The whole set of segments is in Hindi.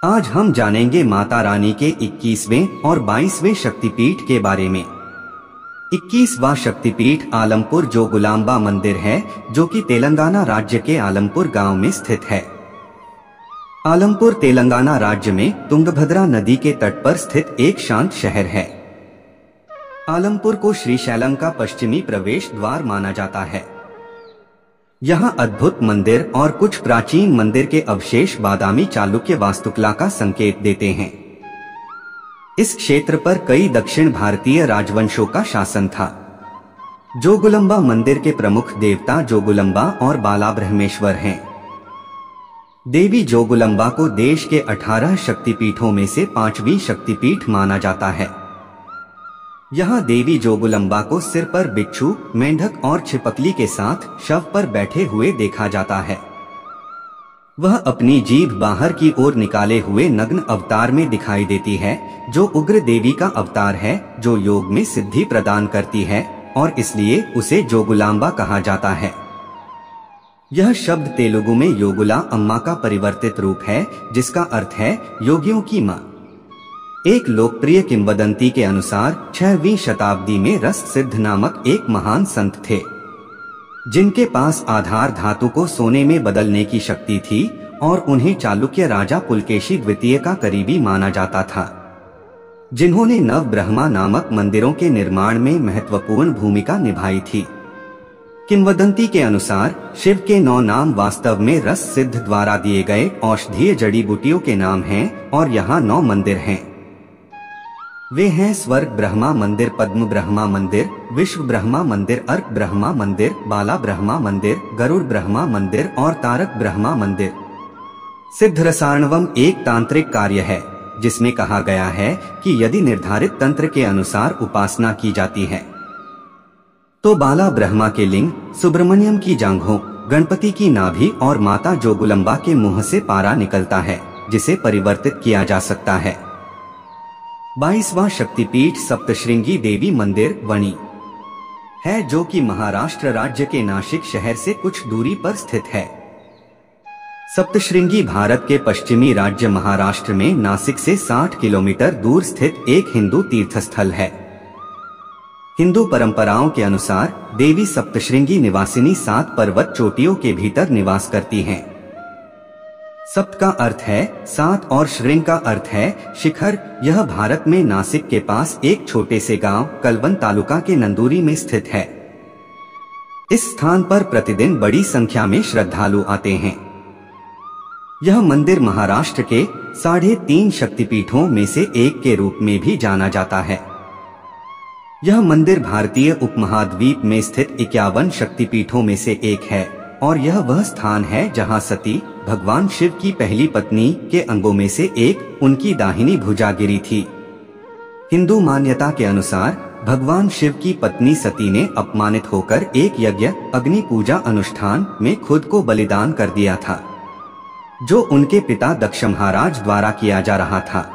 आज हम जानेंगे माता रानी के 21वें और 22वें शक्तिपीठ के बारे में। 21वां शक्तिपीठ आलमपुर जोगुलांबा मंदिर है, जो कि तेलंगाना राज्य के आलमपुर गांव में स्थित है। आलमपुर तेलंगाना राज्य में तुंगभद्रा नदी के तट पर स्थित एक शांत शहर है। आलमपुर को श्रीशैलम का पश्चिमी प्रवेश द्वार माना जाता है। यहाँ अद्भुत मंदिर और कुछ प्राचीन मंदिर के अवशेष बादामी चालुक्य वास्तुकला का संकेत देते हैं। इस क्षेत्र पर कई दक्षिण भारतीय राजवंशों का शासन था। जोगुलंबा मंदिर के प्रमुख देवता जोगुलंबा और बाला ब्रह्मेश्वर हैं। देवी जोगुलंबा को देश के 18 शक्तिपीठों में से 5वीं शक्तिपीठ माना जाता है। यहाँ देवी जोगुलंबा को सिर पर बिच्छू, मेंढक और छिपकली के साथ शव पर बैठे हुए देखा जाता है। वह अपनी जीभ बाहर की ओर निकाले हुए नग्न अवतार में दिखाई देती है, जो उग्र देवी का अवतार है, जो योग में सिद्धि प्रदान करती है और इसलिए उसे जोगुलांबा कहा जाता है। यह शब्द तेलुगु में योगुला अम्मा का परिवर्तित रूप है, जिसका अर्थ है योगियों की माँ। एक लोकप्रिय किंवदंती के अनुसार 6वीं शताब्दी में रस सिद्ध नामक एक महान संत थे, जिनके पास आधार धातु को सोने में बदलने की शक्ति थी और उन्हें चालुक्य राजा पुलकेशी द्वितीय का करीबी माना जाता था, जिन्होंने नव ब्रह्मा नामक मंदिरों के निर्माण में महत्वपूर्ण भूमिका निभाई थी। किंवदंती के अनुसार शिव के 9 नाम वास्तव में रस सिद्ध द्वारा दिए गए औषधीय जड़ी बूटियों के नाम हैं और यहाँ 9 मंदिर हैं। वे हैं स्वर्ग ब्रह्मा मंदिर, पद्म ब्रह्मा मंदिर, विश्व ब्रह्मा मंदिर, अर्क ब्रह्मा मंदिर, बाला ब्रह्मा मंदिर, गरुड़ ब्रह्मा मंदिर और तारक ब्रह्मा मंदिर। सिद्धरसार्णवम एक तांत्रिक कार्य है, जिसमें कहा गया है कि यदि निर्धारित तंत्र के अनुसार उपासना की जाती है तो बाला ब्रह्मा के लिंग, सुब्रमण्यम की जांघों, गणपति की नाभि और माता जोगुलंबा के मुंह से पारा निकलता है, जिसे परिवर्तित किया जा सकता है। 22वां शक्तिपीठ सप्तश्रृंगी देवी मंदिर वणी है, जो कि महाराष्ट्र राज्य के नासिक शहर से कुछ दूरी पर स्थित है। सप्तश्रृंगी भारत के पश्चिमी राज्य महाराष्ट्र में नासिक से 60 किलोमीटर दूर स्थित एक हिंदू तीर्थस्थल है। हिंदू परंपराओं के अनुसार देवी सप्तश्रृंगी निवासिनी 7 पर्वत चोटियों के भीतर निवास करती हैं। सप्त का अर्थ है 7 और श्रृंग का अर्थ है शिखर। यह भारत में नासिक के पास एक छोटे से गांव कलवन तालुका के नंदूरी में स्थित है। इस स्थान पर प्रतिदिन बड़ी संख्या में श्रद्धालु आते हैं। यह मंदिर महाराष्ट्र के 3.5 शक्तिपीठों में से एक के रूप में भी जाना जाता है। यह मंदिर भारतीय उपमहाद्वीप में स्थित 51 शक्तिपीठों में से एक है और यह वह स्थान है जहां सती, भगवान शिव की पहली पत्नी के अंगों में से एक, उनकी दाहिनी भुजा गिरी थी। हिंदू मान्यता के अनुसार भगवान शिव की पत्नी सती ने अपमानित होकर एक यज्ञ अग्नि पूजा अनुष्ठान में खुद को बलिदान कर दिया था, जो उनके पिता दक्ष महाराज द्वारा किया जा रहा था।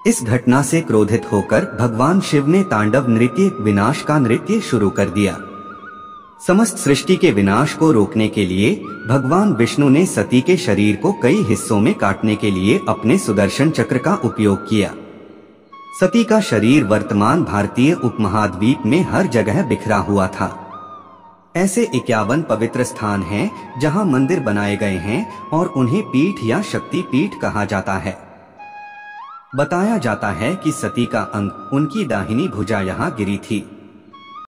इस घटना से क्रोधित होकर भगवान शिव ने तांडव नृत्य, विनाश का नृत्य शुरू कर दिया। समस्त सृष्टि के विनाश को रोकने के लिए भगवान विष्णु ने सती के शरीर को कई हिस्सों में काटने के लिए अपने सुदर्शन चक्र का उपयोग किया। सती का शरीर वर्तमान भारतीय उपमहाद्वीप में हर जगह बिखरा हुआ था। ऐसे 51 पवित्र स्थान हैं जहां मंदिर बनाए गए हैं और उन्हें पीठ या शक्ति पीठ कहा जाता है। बताया जाता है कि सती का अंग, उनकी दाहिनी भुजा, यहाँ गिरी थी।